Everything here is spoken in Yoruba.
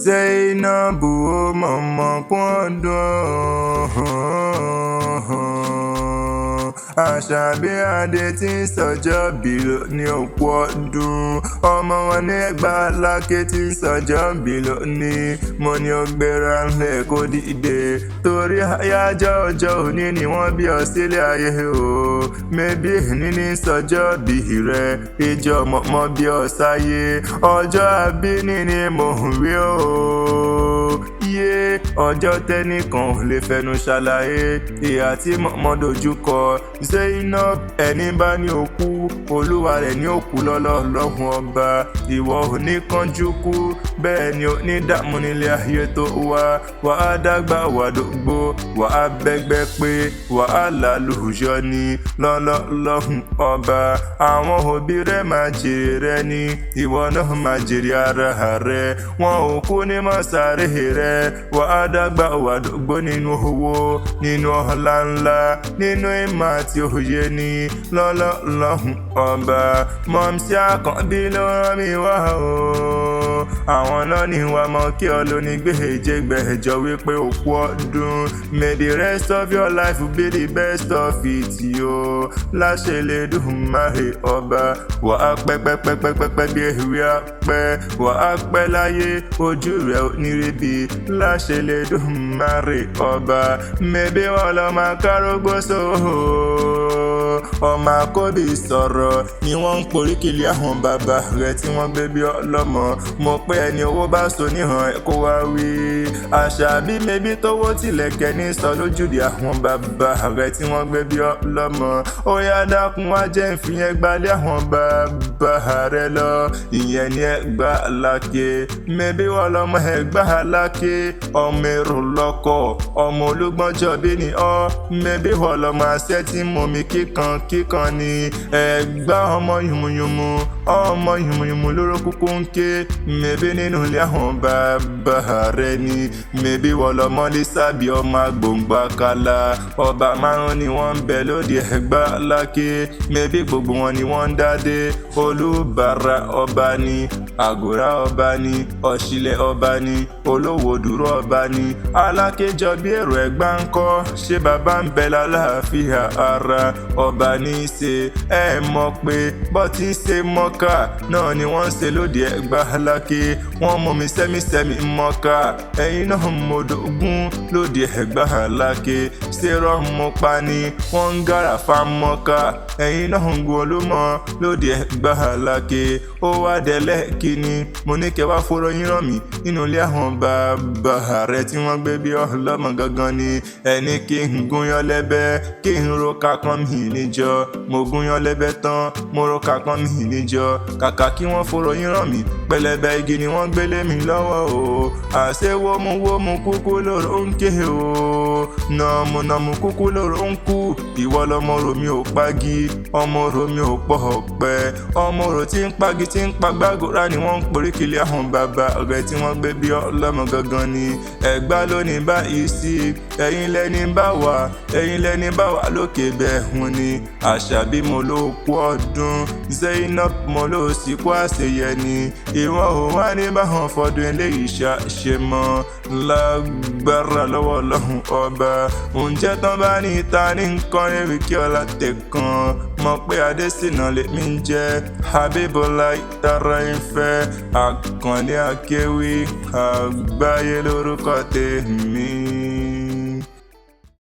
Zainabu mama kwandon Àṣàbí Adé tí ń sọjọ́ bí ní òkú ọdún ọmọ wọn ní Egba Alake tí ń sọjọ́ bí lónìí mo ní ó gbéra ńlẹ̀ kó dìde torí àyájọ́ ọjọ́ òní ni wọ́n bí ọ sílé ayé o mẹ́bí ní ní sọjọ́ bí rẹ ìjọ mọ́ bí ọ sáyé ọjọ́ àbíní ni mò ń rí o yé ọjọ́ tẹ́nìkan ò lè fẹnu ṣàlàyé ìhà tí mọ̀mọ́ dojúkọ Zainab ẹni bá ní òkú olúwa rẹ̀ ní òkú lọ́lọ́lọ́hun ọba ìwọ ò ní kánjú kú bẹ́ẹ̀ ni ò ní dààmú nílé ayé tó wà á dàgbà wà dògbò wà á bẹ́gbẹ́ pé wà á lálùjọ ní lọ́lọ́lọ́hun ọba àwọn òbí rẹ̀ máa jèrè rẹ ní ìwọ náà máa jèrè ara rẹ wọn ò kú ní mọ́sàárì rẹ wà á dàgbà wà dògbò nínú owó nínú ọlá ńlá nínú ìmọ̀ àti òye ní lọ́lọ́lọ́hun ọba mọ̀mísí Àkànbí ló rán mi wá o àwọn náà ní wà mọ́ kí ọ lóní gbèjègbèjọ wípé òkú ọdún may the rest of your life be the best of it yo láṣẹ Elédùmarè ọba wà á pẹ́pẹ́pẹ́pẹ́pẹ́ bí ewé apẹ́ wà á pẹ́ láyé ojú rẹ̀ ò ní rí bí láṣẹ Elédùmarè ọba mẹ́bí wọn lọ máa kárógbó sóhò ọmọ àkọ́bí sọ̀rọ̀ ni wọ́n ń poríkìlì àwọn bàbá rẹ̀ tí wọ́n gbé bí ọlọ́mọ mo pé ẹni owó bá so níhàn ẹ̀ kó wá wí Àṣàbí mẹ́bí tówó tìlẹ̀kẹ̀ ní sọ lójúde àwọn bàbá rẹ̀ tí wọ́n gbé bí ọlọ́mọ ó yá dákun wá jẹ́ ìfìyẹn gbalẹ̀ àwọn bàbá rẹ̀ lọ ìyẹn ní Egba Alake mẹ́bí wọ́n lọ́mọ Egba Alake ọmọ èrò lọ́kọ̀ ọmọ olúgbọ́njọ́ bí ni ọ́ mẹ́bí wọ́n lọ́mọ àṣẹ tí mọ̀mí kíkan ni Egba ọmọ yùmùyùmù ọmọ yùmùyùmù lóró kúkú ń ké mẹ́bí nínú ilé àwọn bàbá rẹ̀ ni mẹ́bí wọ́n lọ́mọ Lísàbí ọmọ agbòǹgbò àkàlà ọba márùn ni wọ́n ń bẹ lóde Egba Alake mẹ́bí gbogbo wọn ni wọ́n ń dádé Olúbàrà ọba ni Àgùrà ọba ni Ọ̀ṣìlẹ̀ ọba ni Olówó dúró ọba ni Alake jọ bí èrò Egba ń kọ́ ṣé bàbá ń bẹ lálàáfíà ara ọba ní í ṣe ẹ mọ̀ pé bọ́ tí ń ṣe mọ́kà náà ni wọ́n ń ṣe lóde Egba Alake wọ́n mú mi sẹ́mísẹ́mí mọ́kà ẹ̀yin náà mo dógún lóde Egba Alake ṣé rọ́ọ̀mù pa ni wọ́n ń gàràfà mọ́kà ẹ̀yin náà ń gun olúmọ lóde Egba Alake ó wá délẹ̀ kíni mo ní kẹ́ wá fọ́rọ̀ yín ràn mí nínú ilé àwọn bàbá rẹ̀ tí wọ́n gbé bí ọlọ́mọ gangan ni ẹni kí n gúnyán lẹ́bẹ̀ kí n ro kakán mi níjọ mo gúnyán lẹ́bẹ̀ tán mo ro kakán mi níjọ kàkà kí wọ́n fọ́rọ̀ yín ràn mí pẹlẹbẹ igi ni wọ́n gbélé mi lọ́wọ́ o àṣẹ wómú kúkú lóró ń ké o nàmú kúkú lóró ń kú ìwọ lọmọ romi ò pagi ọmọ romi ò pọ̀ ọ̀pẹ ọmọ ro tí ń pagi tí ń pa gbàgòrà ni wọ́n ń poríkìlì àwọn bàbá rẹ̀ tí wọ́n gbé bí ọlọ́mọ gangan ni Egba lónìí báyìí sí ẹ̀yin lẹ́ni bá wà lókè bẹ́ẹ̀ hun ni Àṣàbí mo ló kú ọdún Zainab mo ló sì kú àṣeyẹ ni ìwọ̀n ò wá ní báwọn fọdún eléyìí ṣe mọ́ lágbára lọ́wọ́ Ọlọ́run ọba ǹjẹ́ tán bá ní ta ní nǹkan ewì kí ọlá tẹ̀kan mọ̀ pé Adésínà lèmi ń jẹ́ Habibullahi tara ìfẹ́ Akanni Akewi Agbaye lórúkọ tèmi.